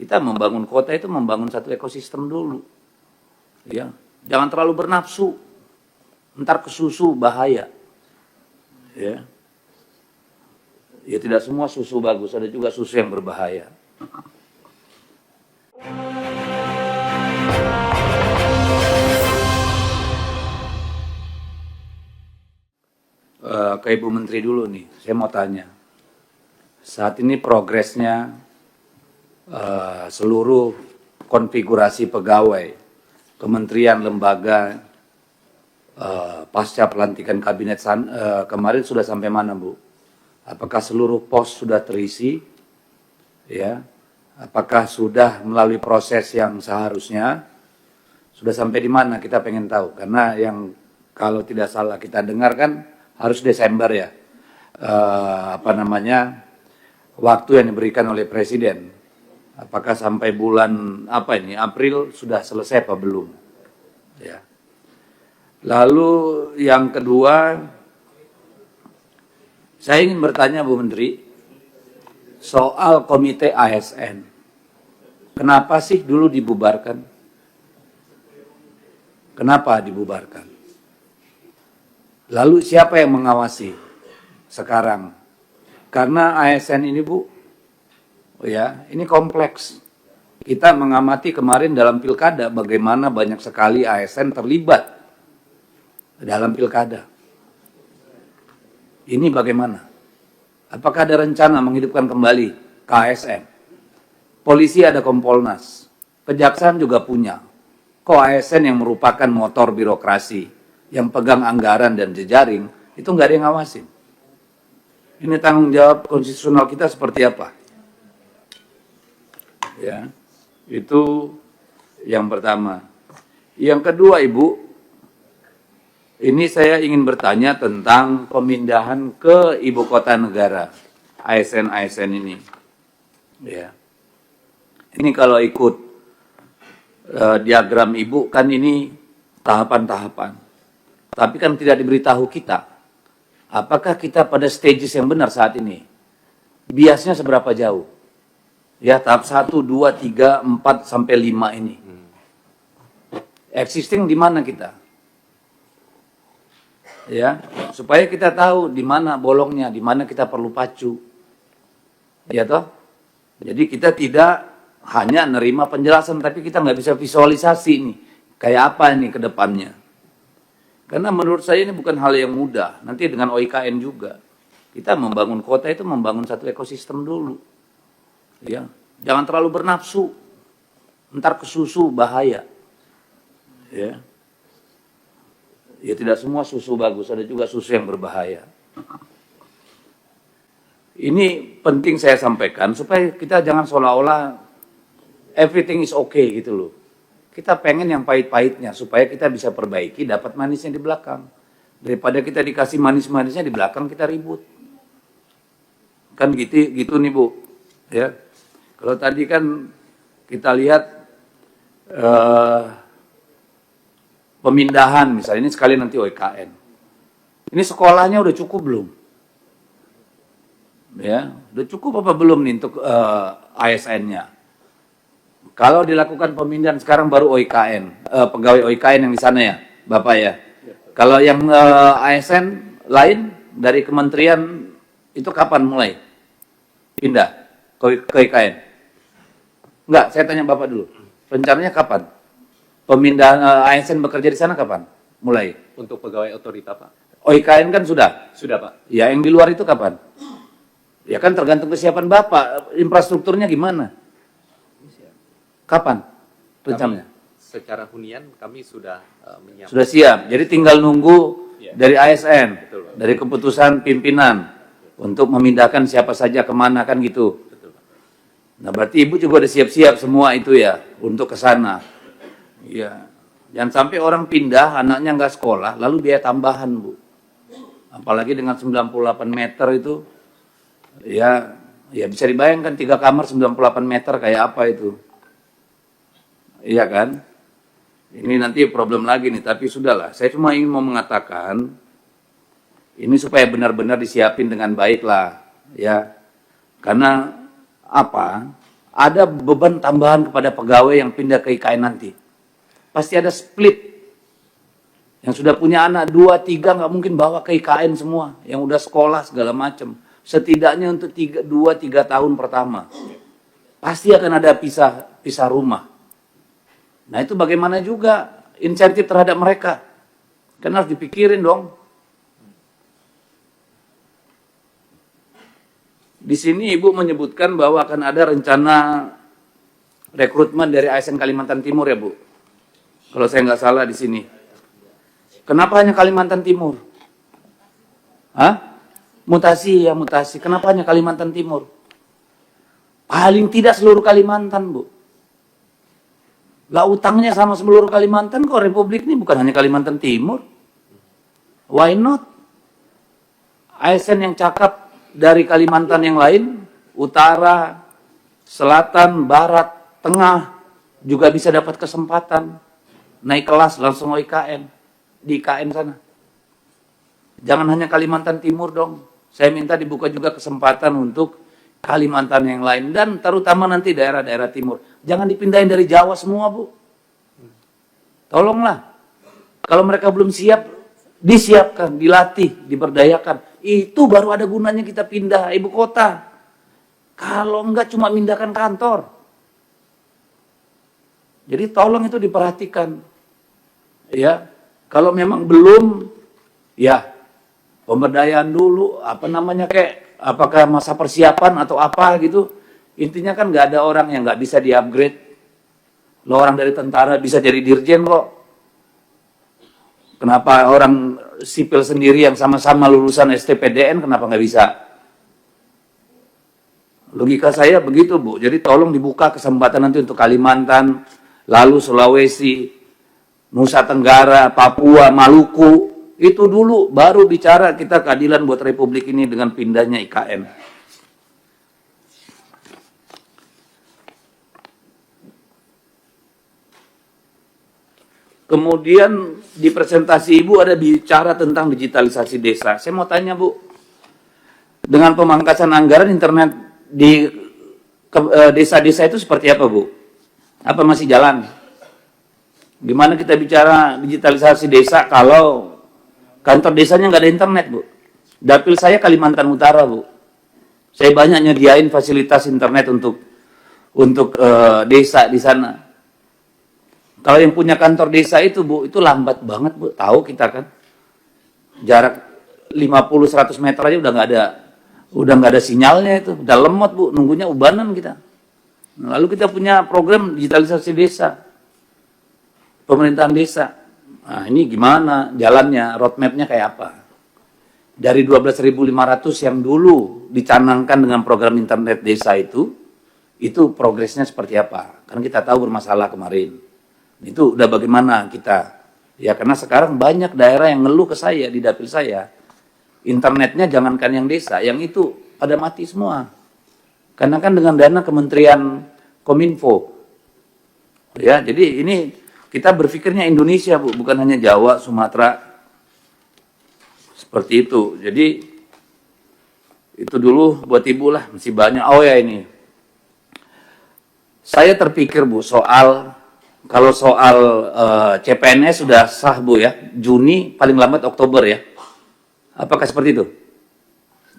Kita membangun kota itu membangun satu ekosistem dulu. Ya, jangan terlalu bernafsu. Ntar kesusu bahaya. Ya. Ya tidak semua susu bagus, ada juga susu yang berbahaya. Ke Ibu Menteri dulu nih, saya mau tanya. Saat ini progresnya seluruh konfigurasi pegawai, kementerian, lembaga, pasca pelantikan kabinet kemarin sudah sampai mana, Bu? Apakah seluruh pos sudah terisi? Ya, apakah sudah melalui proses yang seharusnya? Sudah sampai di mana? Kita pengen tahu. Karena yang kalau tidak salah kita dengar kan harus Desember ya. Waktu yang diberikan oleh Presiden. Apakah sampai bulan April sudah selesai apa belum? Ya. Lalu yang kedua, saya ingin bertanya Bu Menteri soal komite ASN. Kenapa sih dulu dibubarkan? Kenapa dibubarkan? Lalu siapa yang mengawasi sekarang? Karena ASN ini Bu, ini kompleks. Kita mengamati kemarin dalam pilkada bagaimana banyak sekali ASN terlibat dalam pilkada. Ini bagaimana? Apakah ada rencana menghidupkan kembali KASN? Polisi ada Kompolnas, Kejaksaan juga punya. Kok ASN yang merupakan motor birokrasi, yang pegang anggaran dan jejaring, itu nggak ada yang ngawasin. Ini tanggung jawab konstitusional kita seperti apa? Ya, itu yang pertama. Yang kedua, Ibu, ini saya ingin bertanya tentang pemindahan ke ibu kota negara, ASN ini. Ya, ini kalau ikut diagram Ibu kan ini tahapan-tahapan. Tapi kan tidak diberitahu kita. Apakah kita pada stages yang benar saat ini? Biasnya seberapa jauh? Ya, tahap 1, 2, 3, 4, sampai 5 ini. Existing di mana kita? Ya, supaya kita tahu di mana bolongnya, di mana kita perlu pacu. Ya toh? Jadi kita tidak hanya nerima penjelasan, tapi kita nggak bisa visualisasi nih. Kayak apa nih ke depannya. Karena menurut saya ini bukan hal yang mudah. Nanti dengan OIKN juga. Kita membangun kota itu membangun satu ekosistem dulu. Ya, jangan terlalu bernafsu. Ntar kesusu bahaya. Ya. Ya tidak semua susu bagus, ada juga susu yang berbahaya. Ini penting saya sampaikan supaya kita jangan seolah-olah everything is okay gitu loh. Kita pengen yang pahit-pahitnya supaya kita bisa perbaiki, dapat manisnya di belakang. Daripada kita dikasih manis-manisnya di belakang kita ribut. Kan gitu nih Bu. Ya. Kalau tadi kan kita lihat pemindahan misalnya, ini sekali nanti OIKN. Ini sekolahnya udah cukup belum? Ya, udah cukup apa belum nih untuk ASN-nya? Kalau dilakukan pemindahan sekarang baru OIKN, pegawai OIKN yang di sana ya, Bapak ya. Kalau yang ASN lain dari kementerian itu kapan mulai pindah ke OIKN? Enggak, saya tanya Bapak dulu. Rencananya kapan? Pemindahan ASN bekerja di sana kapan? Mulai? Untuk pegawai otorita, Pak. OIKN kan sudah? Sudah, Pak. Ya, yang di luar itu kapan? Ya kan tergantung kesiapan Bapak. Infrastrukturnya gimana? Kapan rencananya? Secara hunian kami sudah menyiapkan. Sudah siap. Jadi tinggal nunggu dari ASN, Betul, Pak. dari keputusan pimpinan untuk memindahkan siapa saja kemana kan gitu. Betul, Pak. Nah berarti Ibu juga udah siap-siap semua itu ya untuk ke sana. Iya. Jangan sampai orang pindah, anaknya nggak sekolah, lalu biaya tambahan Bu. Apalagi dengan 98 meter itu, ya bisa dibayangkan 3 kamar 98 meter kayak apa itu. Iya kan? Ini nanti problem lagi nih, tapi sudahlah. Saya cuma ingin mau mengatakan, ini supaya benar-benar disiapin dengan baik lah. Ya. Karena apa? ada beban tambahan kepada pegawai yang pindah ke IKN nanti. Pasti ada split. Yang sudah punya anak 2, 3 nggak mungkin bawa ke IKN semua. Yang udah sekolah segala macam. Setidaknya untuk 2, 3 tahun pertama. Pasti akan ada pisah rumah. Nah itu bagaimana juga insentif terhadap mereka. Kan harus dipikirin dong. Di sini Ibu menyebutkan bahwa akan ada rencana rekrutmen dari ASN Kalimantan Timur ya Bu. Kalau saya nggak salah di sini. Kenapa hanya Kalimantan Timur? Hah? Mutasi ya mutasi. Kenapa hanya Kalimantan Timur? Paling tidak seluruh Kalimantan Bu. Lah utangnya sama seluruh Kalimantan kok Republik ini bukan hanya Kalimantan Timur. Why not? ASN yang cakap dari Kalimantan yang lain, utara, selatan, barat, tengah, juga bisa dapat kesempatan naik kelas langsung IKN, di IKN sana. Jangan hanya Kalimantan Timur dong. Saya minta dibuka juga kesempatan untuk Kalimantan yang lain, dan terutama nanti daerah-daerah timur. Jangan dipindahin dari Jawa semua Bu. Tolonglah. Kalau mereka belum siap, disiapkan, dilatih, diberdayakan. Itu baru ada gunanya kita pindah ibu kota. Kalau enggak cuma pindahkan kantor. Jadi tolong itu diperhatikan. Ya, kalau memang belum, ya pemberdayaan dulu, apa namanya kayak, apakah masa persiapan atau apa gitu. Intinya kan nggak ada orang yang nggak bisa di-upgrade. Lo orang dari tentara bisa jadi dirjen kok. Kenapa orang sipil sendiri yang sama-sama lulusan STPDN kenapa nggak bisa? Logika saya begitu Bu. Jadi tolong dibuka kesempatan nanti untuk Kalimantan, lalu Sulawesi, Nusa Tenggara, Papua, Maluku. Itu dulu baru bicara kita keadilan buat Republik ini dengan pindahnya IKN. Kemudian di presentasi Ibu ada bicara tentang digitalisasi desa. Saya mau tanya Bu, dengan pemangkasan anggaran internet di desa-desa itu seperti apa Bu? Apa masih jalan? Gimana kita bicara digitalisasi desa kalau kantor desanya nggak ada internet Bu? Dapil saya Kalimantan Utara Bu. Saya banyak nyediain fasilitas internet untuk desa di sana. Kalau yang punya kantor desa itu Bu, itu lambat banget Bu. Tahu kita kan. Jarak 50-100 meter aja udah nggak ada sinyalnya itu. Udah lemot Bu, nunggunya ubanan kita. Lalu kita punya program digitalisasi desa. Pemerintahan desa. Nah, ini gimana jalannya, roadmap-nya kayak apa? Dari 12.500 yang dulu dicanangkan dengan program internet desa itu progresnya seperti apa? Karena kita tahu bermasalah kemarin. Itu udah bagaimana kita, ya karena sekarang banyak daerah yang ngeluh ke saya di dapil saya, internetnya jangankan yang desa, yang itu pada mati semua. Karena kan dengan dana Kementerian Kominfo. Ya, jadi ini kita berpikirnya Indonesia Bu, bukan hanya Jawa, Sumatera. Seperti itu. Jadi itu dulu buat Ibu lah, masih banyak. Oh ya ini. Saya terpikir Bu, kalau soal CPNS sudah sah Bu ya, Juni paling lambat Oktober ya. Apakah seperti itu?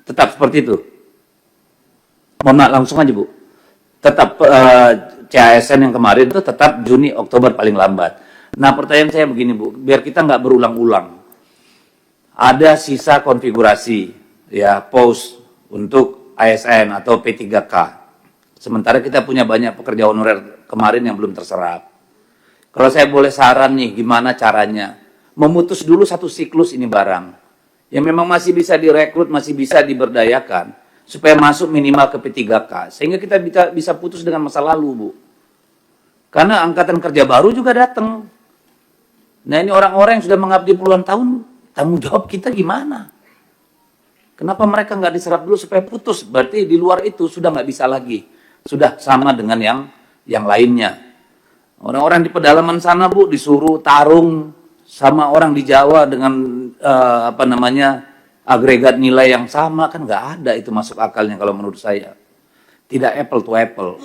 Tetap seperti itu? Mohon maaf, langsung aja Bu. Tetap CASN yang kemarin itu tetap Juni Oktober paling lambat. Nah pertanyaan saya begini Bu, biar kita nggak berulang-ulang. Ada sisa konfigurasi ya POS untuk ASN atau P3K. Sementara kita punya banyak pekerja honorer kemarin yang belum terserap. Kalau saya boleh saran nih, gimana caranya? Memutus dulu satu siklus ini barang. Yang memang masih bisa direkrut, masih bisa diberdayakan. Supaya masuk minimal ke P3K. Sehingga kita bisa putus dengan masa lalu, Bu. Karena angkatan kerja baru juga datang. Nah ini orang-orang yang sudah mengabdi puluhan tahun, tanggung jawab kita gimana? Kenapa mereka nggak diserap dulu supaya putus? Berarti di luar itu sudah nggak bisa lagi. Sudah sama dengan yang lainnya. Orang-orang di pedalaman sana Bu disuruh tarung sama orang di Jawa dengan agregat nilai yang sama, kan nggak ada, itu masuk akalnya kalau menurut saya. Tidak apple to apple.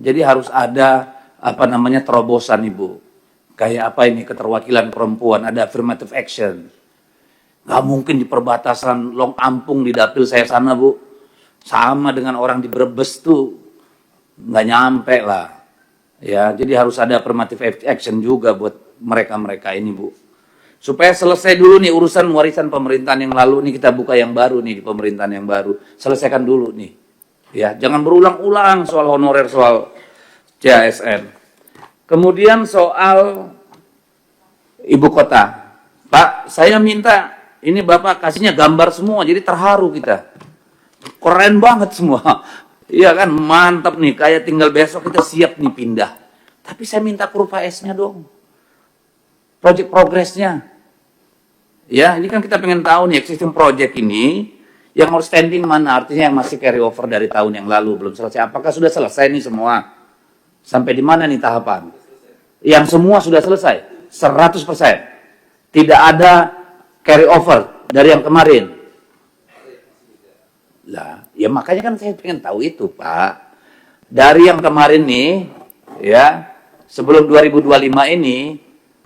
Jadi harus ada apa namanya terobosan Ibu. Kayak apa ini keterwakilan perempuan, ada affirmative action. Nggak mungkin di perbatasan Long Ampung di dapil saya sana Bu, sama dengan orang di Brebes tuh nggak nyampe lah. Ya, jadi harus ada affirmative action juga buat mereka-mereka ini Bu. Supaya selesai dulu nih urusan warisan pemerintahan yang lalu nih, kita buka yang baru nih di pemerintahan yang baru. Selesaikan dulu nih. Ya, jangan berulang-ulang soal honorer, soal CASN. Kemudian soal ibu kota. Pak, saya minta ini Bapak kasihnya gambar semua, jadi terharu kita. Keren banget semua. Iya kan, mantap nih, kayak tinggal besok kita siap nih pindah. Tapi saya minta kurva S-nya dong. Project progress-nya. Ya, ini kan kita pengen tahu nih existing project ini yang outstanding mana, artinya yang masih carry over dari tahun yang lalu belum selesai. Apakah sudah selesai nih semua? Sampai di mana nih tahapan? Yang semua sudah selesai, 100%. Tidak ada carry over dari yang kemarin. Lah, ya makanya kan saya pengen tahu itu, Pak. Dari yang kemarin nih, ya, sebelum 2025 ini,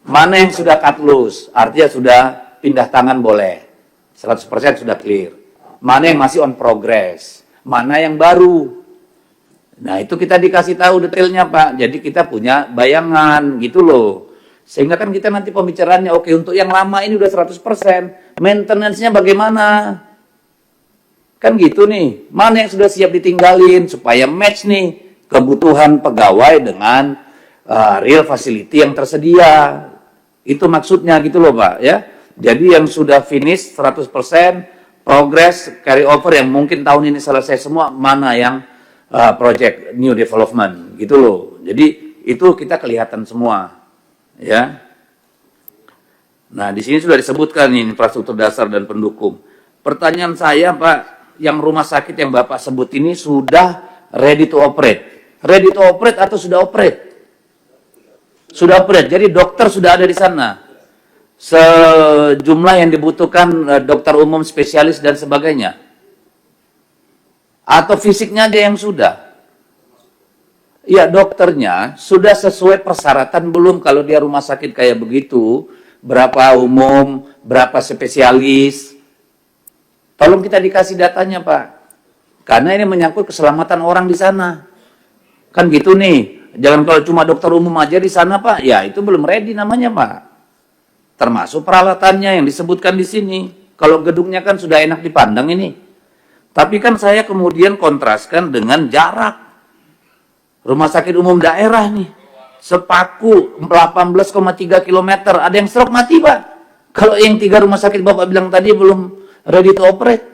mana yang sudah cut loose, artinya sudah pindah tangan boleh, 100% sudah clear. Mana yang masih on progress, mana yang baru. Nah itu kita dikasih tahu detailnya Pak, jadi kita punya bayangan gitu loh. Sehingga kan kita nanti pembicaraannya, oke untuk yang lama ini udah 100%, maintenance-nya bagaimana? Kan gitu nih, mana yang sudah siap ditinggalin supaya match nih kebutuhan pegawai dengan real facility yang tersedia. Itu maksudnya gitu loh Pak ya. Jadi yang sudah finish 100%, progress, carry over yang mungkin tahun ini selesai semua, mana yang project new development, gitu loh. Jadi itu kita kelihatan semua, ya. Nah di sini sudah disebutkan ini infrastruktur dasar dan pendukung. Pertanyaan saya Pak, yang rumah sakit yang Bapak sebut ini sudah ready to operate? Ready to operate atau sudah operate? Sudah operate, jadi dokter sudah ada di sana. Sejumlah yang dibutuhkan dokter umum, spesialis dan sebagainya, atau fisiknya aja yang sudah? Ya dokternya sudah sesuai persyaratan belum kalau dia rumah sakit kayak begitu? Berapa umum, berapa spesialis? Tolong kita dikasih datanya Pak, karena ini menyangkut keselamatan orang di sana. Kan gitu nih, jangan kalau cuma dokter umum aja di sana Pak, ya itu belum ready namanya Pak. Termasuk peralatannya yang disebutkan di sini. Kalau gedungnya kan sudah enak dipandang ini. Tapi kan saya kemudian kontraskan dengan jarak. Rumah sakit umum daerah nih. Sepaku 18,3 km. Ada yang stroke mati Pak. Kalau yang 3 rumah sakit Bapak bilang tadi belum ready to operate.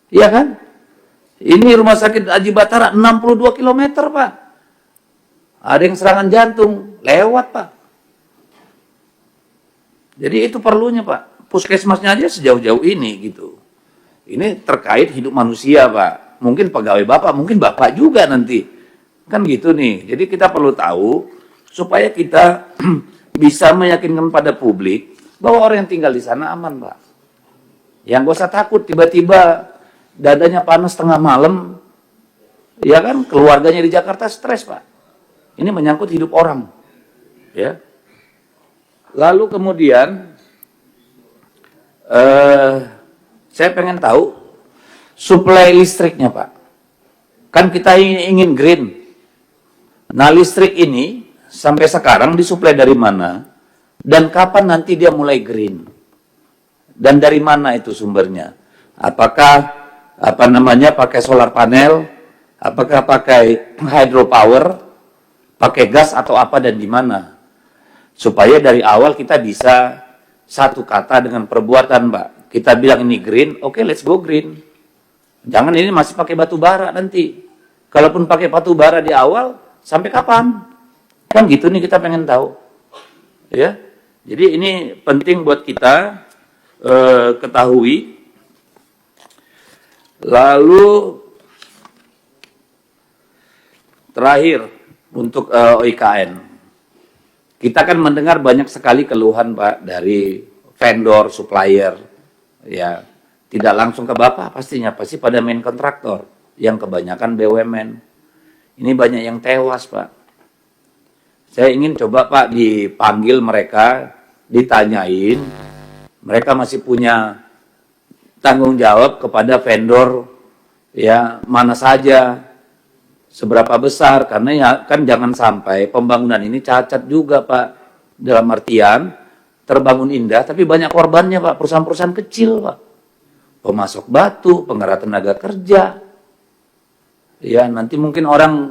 Iya kan? Ini rumah sakit Haji Batara 62 km Pak. Ada yang serangan jantung. Lewat Pak. Jadi itu perlunya Pak, puskesmasnya aja sejauh-jauh ini gitu. Ini terkait hidup manusia Pak. Mungkin pegawai Bapak, mungkin Bapak juga nanti. Kan gitu nih, jadi kita perlu tahu supaya kita bisa meyakinkan pada publik bahwa orang yang tinggal di sana aman Pak. Yang gak usah takut tiba-tiba dadanya panas tengah malam, ya kan keluarganya di Jakarta stres Pak. Ini menyangkut hidup orang, ya. Lalu kemudian saya pengen tahu suplai listriknya Pak. Kan kita ingin green. Nah listrik ini sampai sekarang disuplai dari mana? Dan kapan nanti dia mulai green? Dan dari mana itu sumbernya? Apakah pakai solar panel? Apakah pakai hydropower? Pakai gas atau apa dan di mana? Supaya dari awal kita bisa satu kata dengan perbuatan Pak. Kita bilang ini green, oke let's go green. Jangan ini masih pakai batu bara nanti. Kalaupun pakai batu bara di awal, sampai kapan? Kan gitu nih kita pengen tahu. Ya, jadi ini penting buat kita ketahui. Lalu terakhir untuk OIKN. Kita kan mendengar banyak sekali keluhan Pak dari vendor, supplier, ya tidak langsung ke Bapak pastinya, pasti pada main kontraktor yang kebanyakan BUMN. Ini banyak yang tewas, Pak. Saya ingin coba, Pak, dipanggil mereka, ditanyain, mereka masih punya tanggung jawab kepada vendor, ya, mana saja, seberapa besar, karena ya kan jangan sampai pembangunan ini cacat juga, Pak. Dalam artian, terbangun indah, tapi banyak korbannya, Pak. Perusahaan-perusahaan kecil, Pak. Pemasok batu, penggerak tenaga kerja. Ya, nanti mungkin orang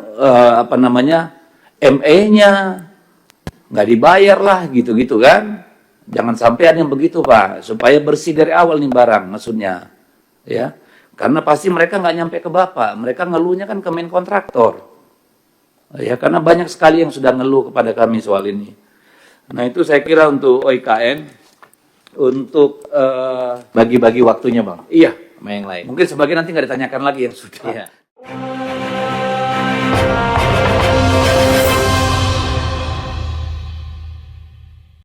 ME-nya nggak dibayar lah, gitu-gitu kan. Jangan sampai ada yang begitu, Pak, supaya bersih dari awal nih barang, maksudnya. Ya, karena pasti mereka nggak nyampe ke Bapak, mereka ngeluhnya kan ke main kontraktor. Ya, karena banyak sekali yang sudah ngeluh kepada kami soal ini. Nah, itu saya kira untuk OIKN, untuk Bagi-bagi waktunya, Bang, iya, sama yang lain. mungkin sebagian nanti nggak ditanyakan lagi yang sudah. Iya.